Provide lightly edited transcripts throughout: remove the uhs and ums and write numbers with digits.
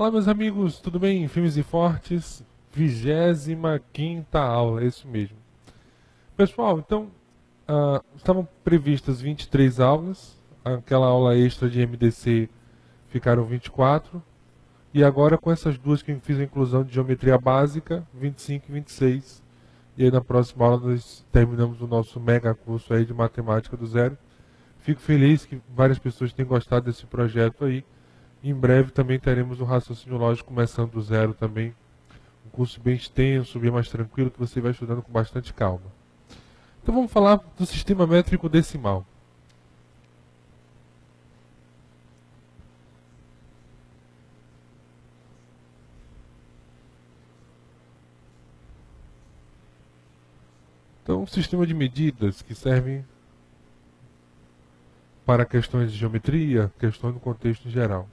Olá, meus amigos, tudo bem? Firmes e fortes, 25ª aula, é isso mesmo. Pessoal, então, estavam previstas 23 aulas, aquela aula extra de MDC ficaram 24, e agora com essas duas que eu fiz a inclusão de geometria básica, 25 e 26, e aí na próxima aula nós terminamos o nosso mega curso aí de matemática do zero. Fico feliz que várias pessoas tenham gostado desse projeto aí. Em breve também teremos o raciocínio lógico começando do zero também. Um curso bem extenso, bem mais tranquilo, que você vai estudando com bastante calma. Então vamos falar do sistema métrico decimal. Então, um sistema de medidas que servem para questões de geometria, questões no contexto em geral.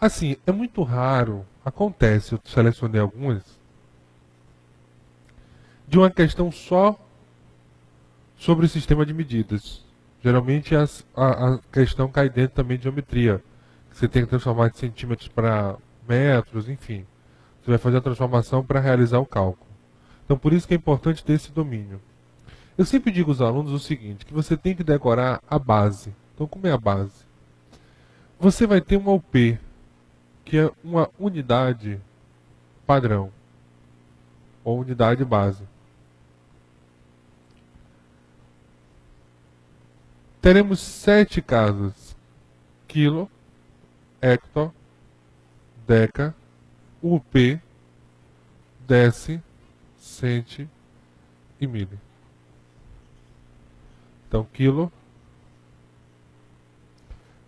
Assim, é muito raro, acontece, eu selecionei algumas, de uma questão só sobre o sistema de medidas. Geralmente a questão cai dentro também de geometria. Você tem que transformar de centímetros para metros, enfim. Você vai fazer a transformação para realizar o cálculo. Então por isso que é importante ter esse domínio. Eu sempre digo aos alunos o seguinte, que você tem que decorar a base. Então como é a base? Você vai ter uma UP, que é uma unidade padrão, ou unidade base. Teremos 7 casas: quilo, hecto, deca, UP, deci, centi e mili. Então, quilo,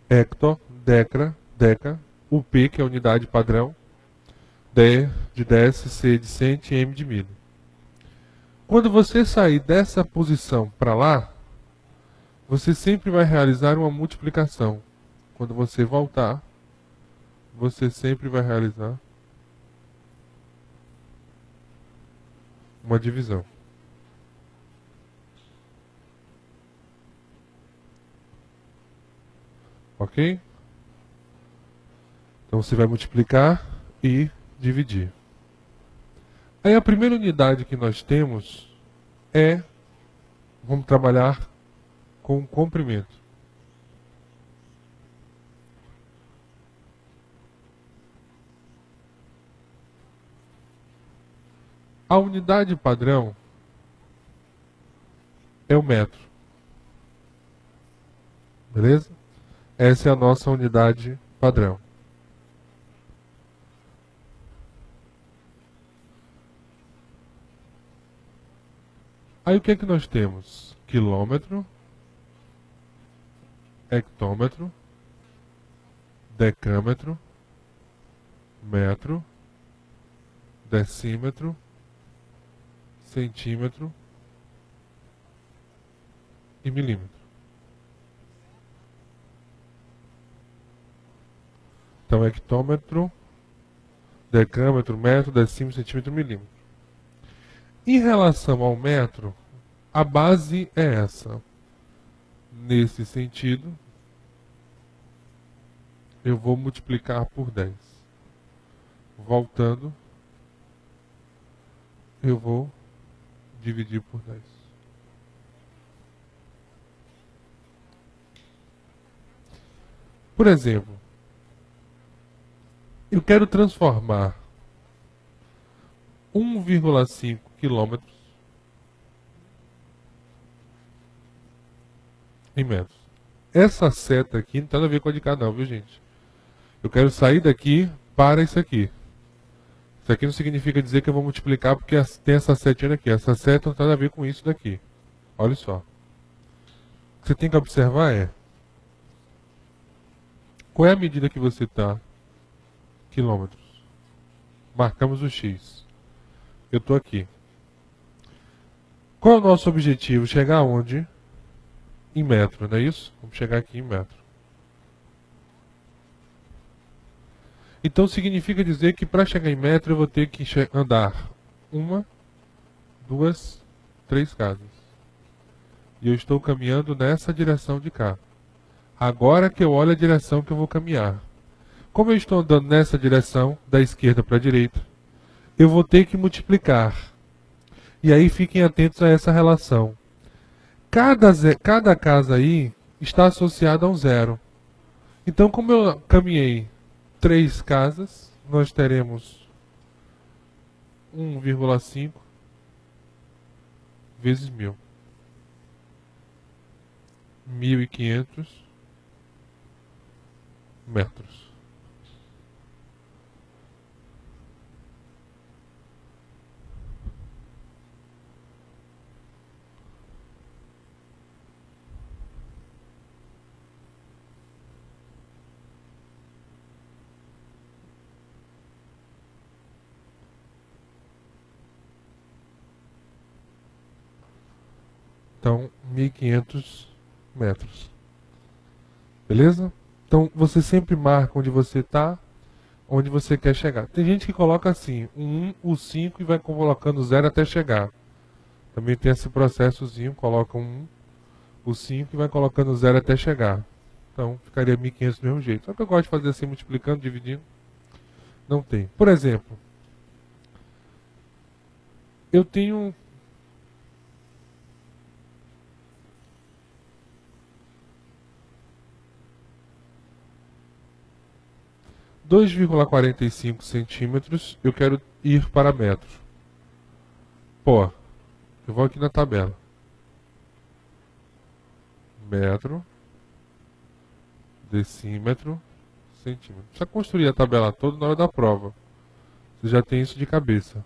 hecto, deca, UP, que é a unidade padrão, D de deci, C de centi e M de mili. Quando você sair dessa posição para lá, você sempre vai realizar uma multiplicação. Quando você voltar, você sempre vai realizar uma divisão. Ok? Então você vai multiplicar e dividir. Aí a primeira unidade que nós temos é, vamos trabalhar com comprimento. A unidade padrão é o metro. Beleza? Essa é a nossa unidade padrão. Aí o que é que nós temos? Quilômetro, hectômetro, decâmetro, metro, decímetro, centímetro e milímetro. Então, hectômetro, decâmetro, metro, decímetro, centímetro, milímetro. Em relação ao metro, a base é essa. Nesse sentido, eu vou multiplicar por 10. Voltando, eu vou dividir por 10. Por exemplo, eu quero transformar 1,5 quilômetros em metros. Essa seta aqui não tem nada a ver com a de cá não, viu gente? Eu quero sair daqui para isso aqui. Isso aqui não significa dizer que eu vou multiplicar porque tem essa setinha aqui. Essa seta não tem nada a ver com isso daqui. Olha só. O que você tem que observar é: qual é a medida que você está? Quilômetros. Marcamos o X. Eu estou aqui. Qual é o nosso objetivo? Chegar aonde? Em metro, não é isso? Vamos chegar aqui em metro. Então significa dizer que para chegar em metro eu vou ter que andar 1, 2, 3 casas. E eu estou caminhando nessa direção de cá. Agora que eu olho a direção que eu vou caminhar. Como eu estou andando nessa direção, da esquerda para a direita, eu vou ter que multiplicar. E aí fiquem atentos a essa relação. Cada casa aí está associada a um zero. Então, como eu caminhei 3 casas, nós teremos 1,5 vezes 1000. 1.500 metros. Então, 1.500 metros. Beleza? Então, você sempre marca onde você está, onde você quer chegar. Tem gente que coloca assim, o 1, o 5 e vai colocando 0 até chegar. Também tem esse processozinho, coloca o 1, o 5 e vai colocando 0 até chegar. Então, ficaria 1.500 do mesmo jeito. Só que eu gosto de fazer assim, multiplicando, dividindo. Não tem. Por exemplo, eu tenho 2,45 centímetros, eu quero ir para metros. Pô, eu vou aqui na tabela. Metro, decímetro, centímetro. Precisa construir a tabela toda na hora da prova. Você já tem isso de cabeça.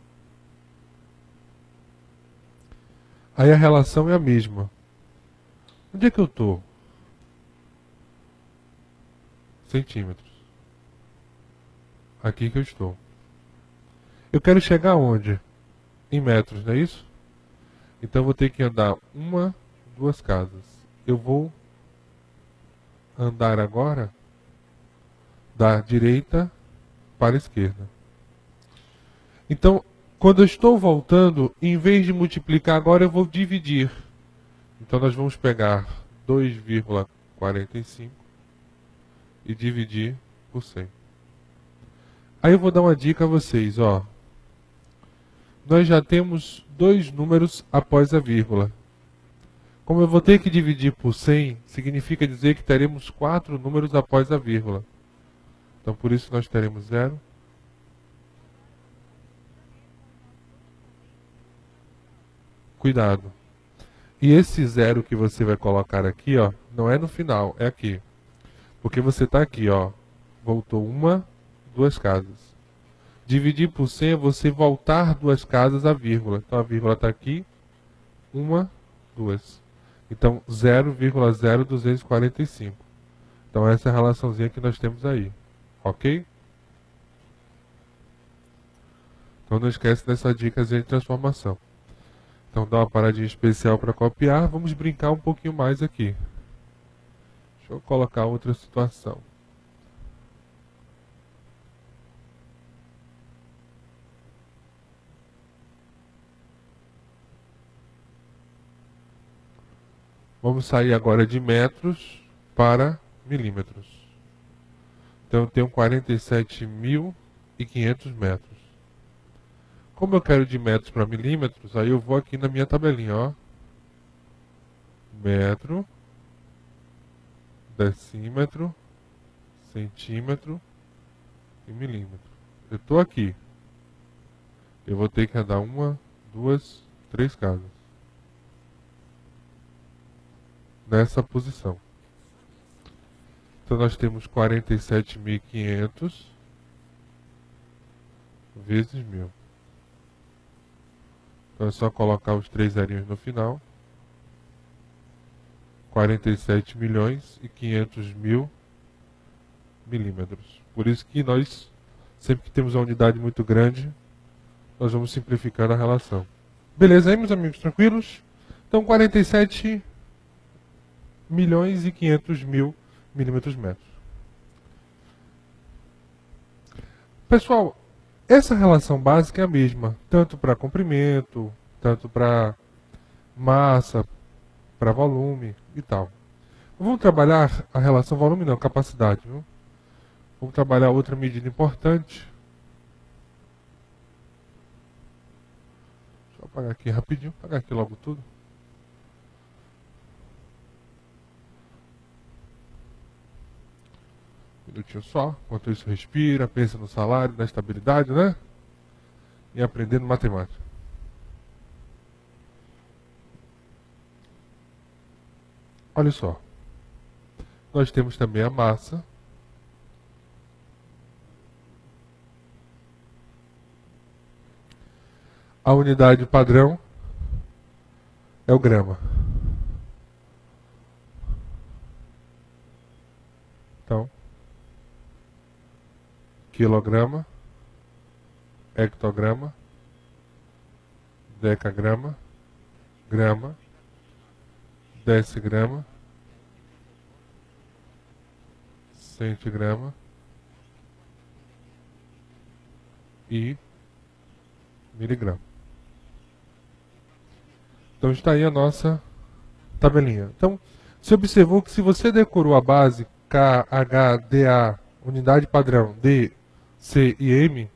Aí a relação é a mesma. Onde é que eu estou? Centímetros. Aqui que eu estou. Eu quero chegar aonde? Em metros, não é isso? Então eu vou ter que andar 2 casas. Eu vou andar agora da direita para a esquerda. Então, quando eu estou voltando, em vez de multiplicar agora, eu vou dividir. Então nós vamos pegar 2,45 e dividir por 100. Aí eu vou dar uma dica a vocês, ó. Nós já temos 2 números após a vírgula. Como eu vou ter que dividir por 100, significa dizer que teremos 4 números após a vírgula. Então por isso nós teremos 0. Cuidado. E esse 0 que você vai colocar aqui, ó, não é no final, é aqui. Porque você está aqui, ó. Voltou 2 casas. Dividir por 100 é você voltar 2 casas à vírgula. Então a vírgula está aqui. 2. Então 0,0245. Então essa é a relaçãozinha que nós temos aí. Ok? Então não esquece dessa dica de transformação. Então dá uma paradinha especial para copiar. Vamos brincar um pouquinho mais aqui. Deixa eu colocar outra situação. Vamos sair agora de metros para milímetros. Então eu tenho 47.500 metros. Como eu quero de metros para milímetros, aí eu vou aqui na minha tabelinha, ó. Metro, decímetro, centímetro e milímetro. Eu estou aqui. Eu vou ter que andar 2, 3 casas. Nessa posição. Então nós temos 47.500 vezes 1000. Então é só colocar os 3 zerinhos no final. 47.500.000 milímetros. Por isso que nós, sempre que temos uma unidade muito grande, nós vamos simplificando a relação. Beleza aí, meus amigos, tranquilos? Então 47.500.000 milímetros metros. Pessoal, essa relação básica é a mesma, tanto para comprimento, tanto para massa, para volume e tal. Vamos trabalhar a relação volume não, capacidade, viu? Vamos trabalhar outra medida importante. Deixa eu apagar aqui rapidinho, apagar aqui logo tudo. Um minutinho só, enquanto isso respira, pensa no salário, na estabilidade, né? E aprendendo matemática. Olha só. Nós temos também a massa. A unidade padrão é o grama. Então, quilograma, hectograma, decagrama, grama, decigrama, centigrama e miligrama. Então está aí a nossa tabelinha. Então, você observou que se você decorou a base K, H, DA, unidade padrão, D, C e M,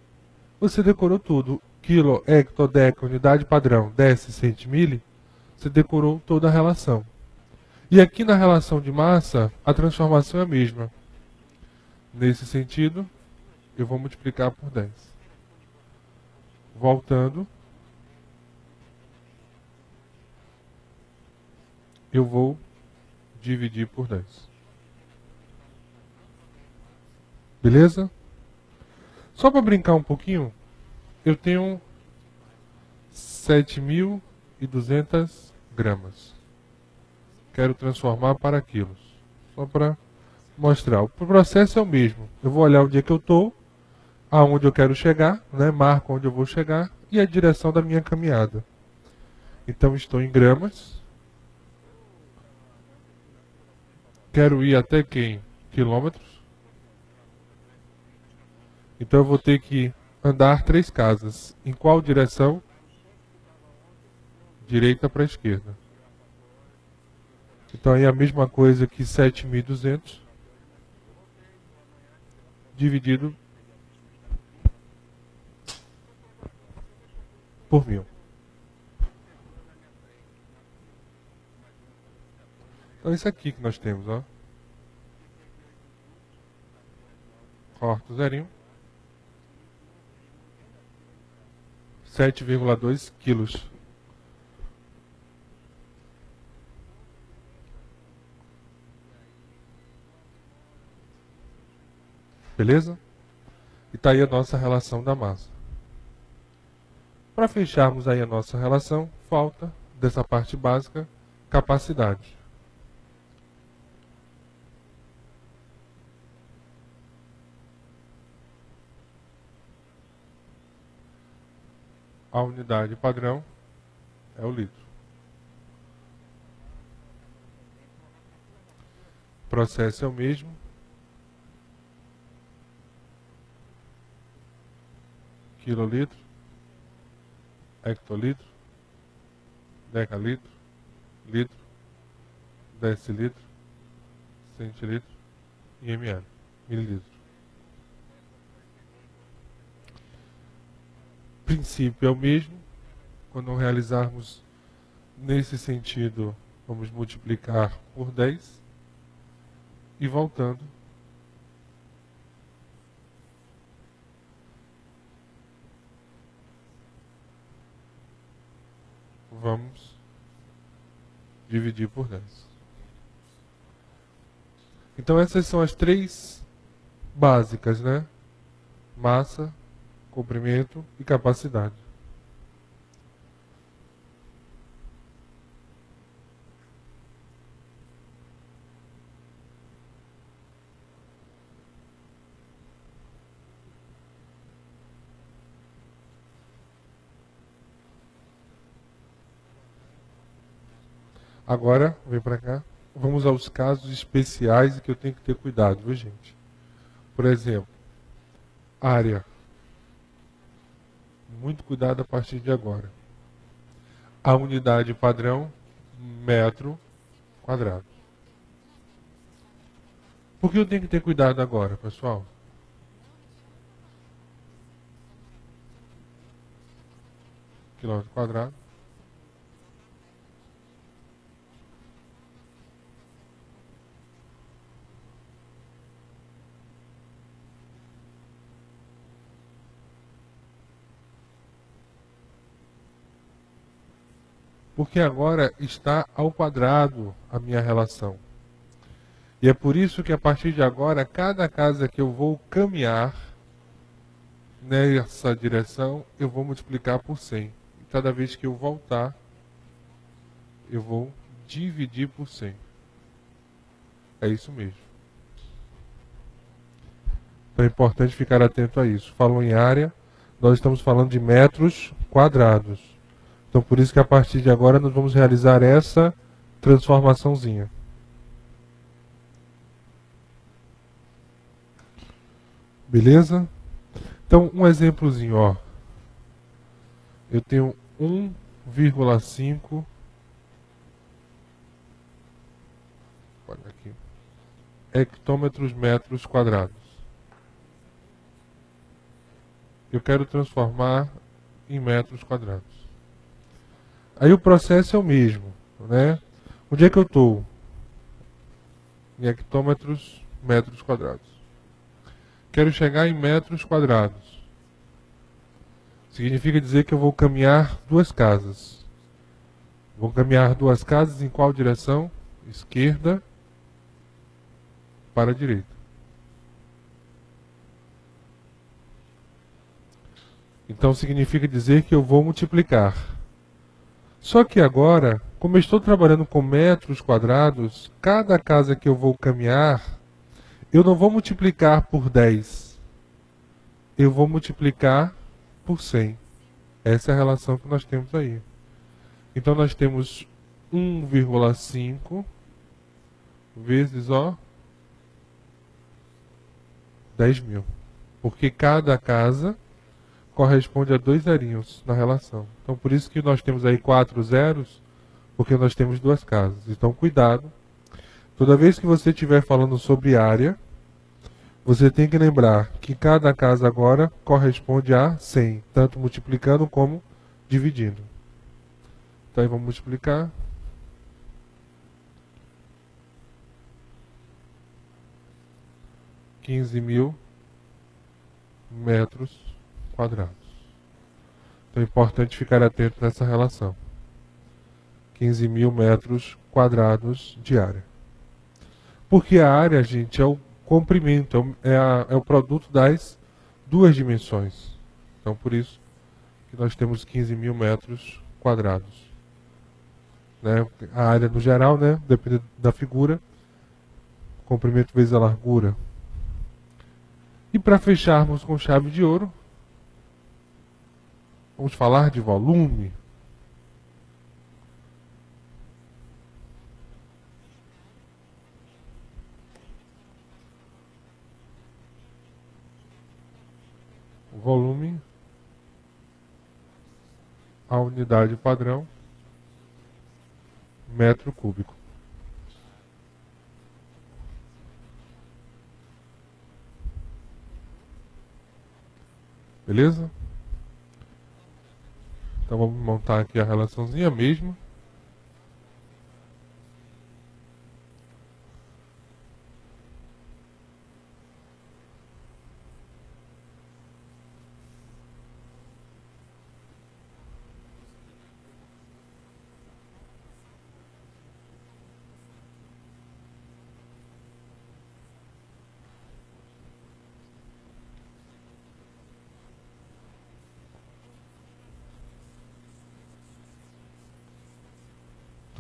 você decorou tudo. Quilo, hecto, deca, unidade padrão, deci, centi, mili, você decorou toda a relação. E aqui na relação de massa, a transformação é a mesma. Nesse sentido, eu vou multiplicar por 10. Voltando, eu vou dividir por 10. Beleza? Só para brincar um pouquinho, eu tenho 7.200 gramas. Quero transformar para quilos. Só para mostrar. O processo é o mesmo. Eu vou olhar onde é que eu estou, aonde eu quero chegar, né? Marco onde eu vou chegar e a direção da minha caminhada. Então estou em gramas. Quero ir até quem? Quilômetros. Então eu vou ter que andar 3 casas. Em qual direção? Direita para a esquerda. Então aí a mesma coisa que 7.200 dividido por 1.000. Então isso aqui que nós temos, ó. Corta o zerinho. 7,2 quilos. Beleza? E está aí a nossa relação da massa. Para fecharmos aí a nossa relação, falta dessa parte básica, capacidade. A unidade padrão é o litro. O processo é o mesmo. Quilolitro, hectolitro, decalitro, litro, decilitro, centilitro e ml, mililitro. O princípio é o mesmo. Quando realizarmos nesse sentido, vamos multiplicar por 10 e voltando. Vamos dividir por 10. Então essas são as 3 básicas, né? Massa, comprimento e capacidade. Agora, vem para cá. Vamos aos casos especiais que eu tenho que ter cuidado, viu, gente? Por exemplo, área. Muito cuidado a partir de agora. A unidade padrão, metro quadrado. Por que eu tenho que ter cuidado agora, pessoal? quilômetro quadrado. Porque agora está ao quadrado a minha relação. E é por isso que a partir de agora, cada casa que eu vou caminhar nessa direção, eu vou multiplicar por 100. E cada vez que eu voltar, eu vou dividir por 100. É isso mesmo. Então é importante ficar atento a isso. Falou em área, nós estamos falando de metros quadrados. Então por isso que a partir de agora nós vamos realizar essa transformaçãozinha. Beleza? Então um exemplozinho, ó. Eu tenho 1,5 hectômetros metros quadrados. Eu quero transformar em metros quadrados. Aí o processo é o mesmo, né? Onde é que eu estou? Em hectômetros metros quadrados. Quero chegar em metros quadrados. Significa dizer que eu vou caminhar duas casas. Vou caminhar duas casas em qual direção? Esquerda para a direita. Então significa dizer que eu vou multiplicar. Só que agora, como eu estou trabalhando com metros quadrados, cada casa que eu vou caminhar, eu não vou multiplicar por 10. Eu vou multiplicar por 100. Essa é a relação que nós temos aí. Então nós temos 1,5 vezes 10.000. Porque cada casa corresponde a 2 zerinhos na relação. Então por isso que nós temos aí 4 zeros, porque nós temos duas casas. Então cuidado. Toda vez que você estiver falando sobre área, você tem que lembrar que cada casa agora corresponde a 100, tanto multiplicando como dividindo. Então aí vamos multiplicar. 15.000 metros quadrados. Então é importante ficar atento nessa relação. 15.000 metros quadrados de área. Porque a área, gente, é o comprimento, é o produto das duas dimensões. Então por isso que nós temos 15.000 metros quadrados. Né? A área no geral, né? Depende da figura, comprimento vezes a largura. E para fecharmos com chave de ouro, vamos falar de volume. O volume, a unidade padrão, metro cúbico. Beleza? Então vamos montar aqui a relaçãozinha mesmo.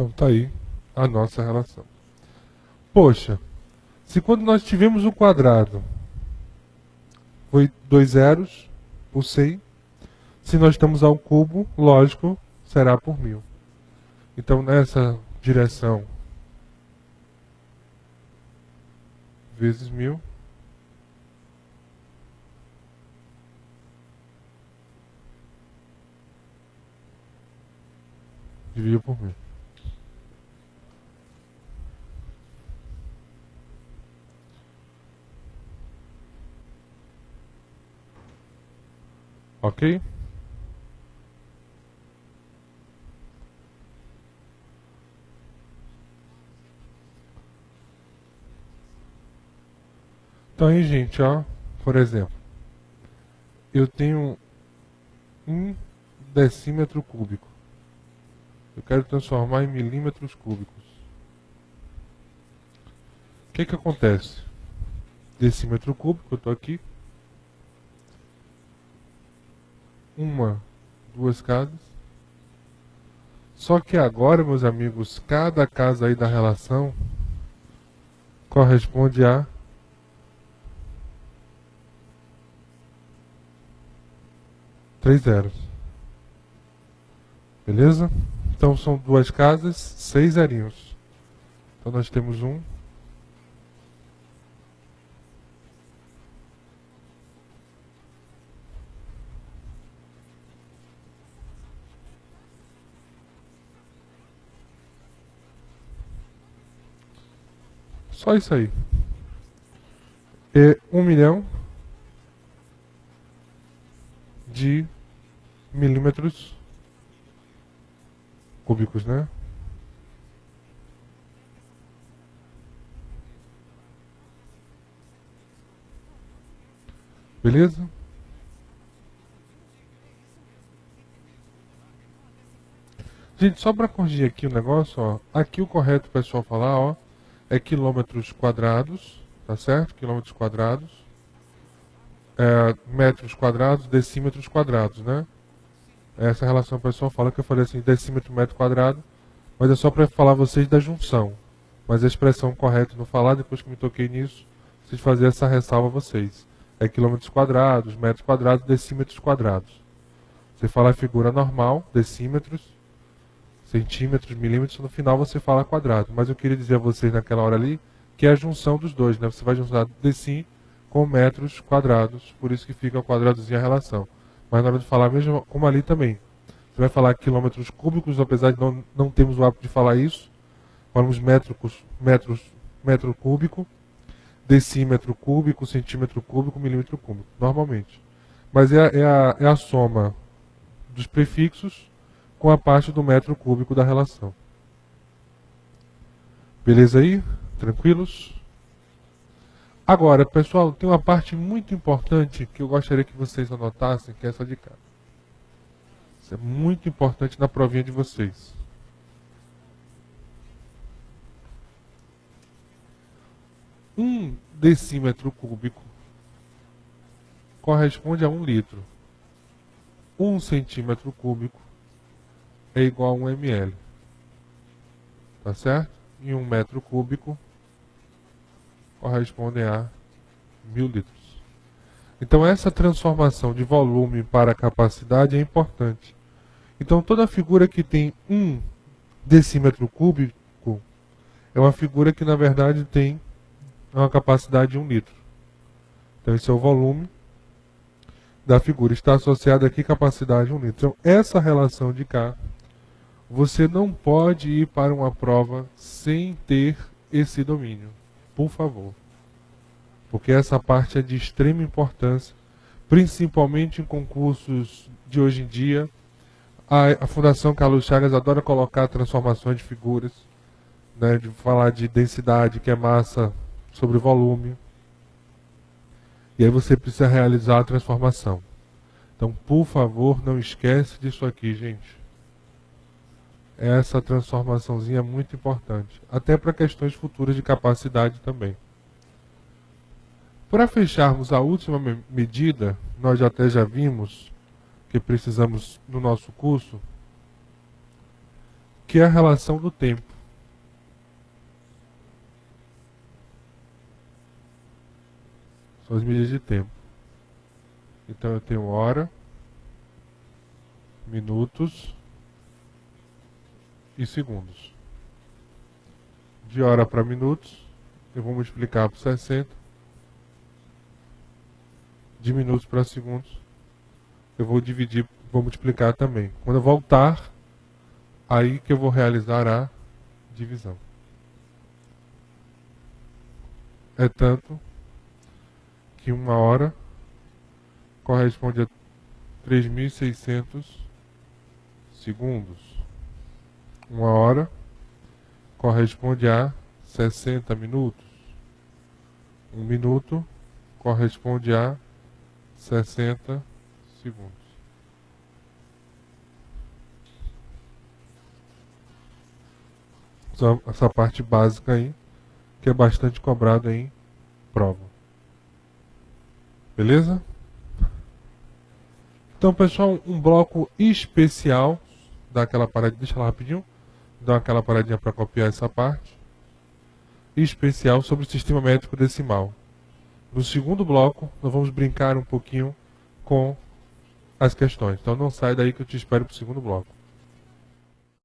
Então tá aí a nossa relação. Poxa, se quando nós tivemos o quadrado foi 2 zeros por 100, se nós estamos ao cubo, lógico, será por 1.000. Então nessa direção, vezes 1.000, dividido por 1.000. Ok? Então aí, gente, ó, por exemplo, eu tenho 1 decímetro cúbico. Eu quero transformar em milímetros cúbicos. O que acontece? Decímetro cúbico, eu estou aqui. 2 casas. Só que agora, meus amigos, cada casa aí da relação corresponde a 3 zeros. Beleza? Então são 2 casas, 6 zerinhos. Então nós temos só isso aí. É 1 milhão de milímetros cúbicos, né? Beleza? Gente, só para corrigir aqui o negócio, ó, aqui o correto o pessoal falar, ó, é quilômetros quadrados, tá certo? Quilômetros quadrados, metros quadrados, decímetros quadrados, né? Essa relação o pessoal fala que eu falei assim, decímetro, metro quadrado, mas é só para falar vocês da junção. Mas a expressão correta no falar, depois que me toquei nisso, preciso fazer essa ressalva a vocês. É quilômetros quadrados, metros quadrados, decímetros quadrados. Você fala a figura normal, decímetros, centímetros, milímetros, no final você fala quadrado. Mas eu queria dizer a vocês naquela hora ali que é a junção dos dois, né? Você vai juntar decim com metros quadrados, por isso que fica o quadradozinho a relação. Mas na hora de falar mesmo, como ali também. Você vai falar quilômetros cúbicos, apesar de não termos o hábito de falar isso. Falamos metro cúbico, decímetro cúbico, centímetro cúbico, milímetro cúbico, normalmente. Mas é a soma dos prefixos com a parte do metro cúbico da relação. Beleza aí? Tranquilos? Agora, pessoal, tem uma parte muito importante que eu gostaria que vocês anotassem, que é essa de cá. Isso é muito importante na provinha de vocês. 1 decímetro cúbico corresponde a 1 litro. 1 centímetro cúbico é igual a 1 ml. Tá certo? E 1 metro cúbico corresponde a 1000 litros. Então essa transformação de volume para capacidade é importante. Então toda figura que tem 1 decímetro cúbico é uma figura que na verdade tem uma capacidade de 1 litro. Então esse é o volume da figura. Está associado aqui capacidade de 1 litro. Então essa relação de cá, você não pode ir para uma prova sem ter esse domínio. Por favor. Porque essa parte é de extrema importância, principalmente em concursos de hoje em dia. A Fundação Carlos Chagas adora colocar transformações de figuras, né, de falar de densidade, que é massa sobre volume. E aí você precisa realizar a transformação. Então, por favor, não esquece disso aqui, gente. Essa transformaçãozinha é muito importante, até para questões futuras de capacidade também. Para fecharmos a última medida, nós até já vimos que precisamos no nosso curso, que é a relação do tempo. São as medidas de tempo. Então eu tenho hora, minutos e segundos. De hora para minutos, eu vou multiplicar por 60. De minutos para segundos, eu vou dividir, vou multiplicar também. Quando eu voltar, aí que eu vou realizar a divisão. É tanto que 1 hora corresponde a 3.600 segundos. 1 hora corresponde a 60 minutos. 1 minuto corresponde a 60 segundos. Só essa parte básica aí, que é bastante cobrada em prova. Beleza? Então, pessoal, um bloco especial. Dá aquela paradinha, deixa lá rapidinho. Dá aquela paradinha para copiar essa parte. Especial sobre o sistema métrico decimal. No segundo bloco, nós vamos brincar um pouquinho com as questões. Então não sai daí que eu te espero para o segundo bloco.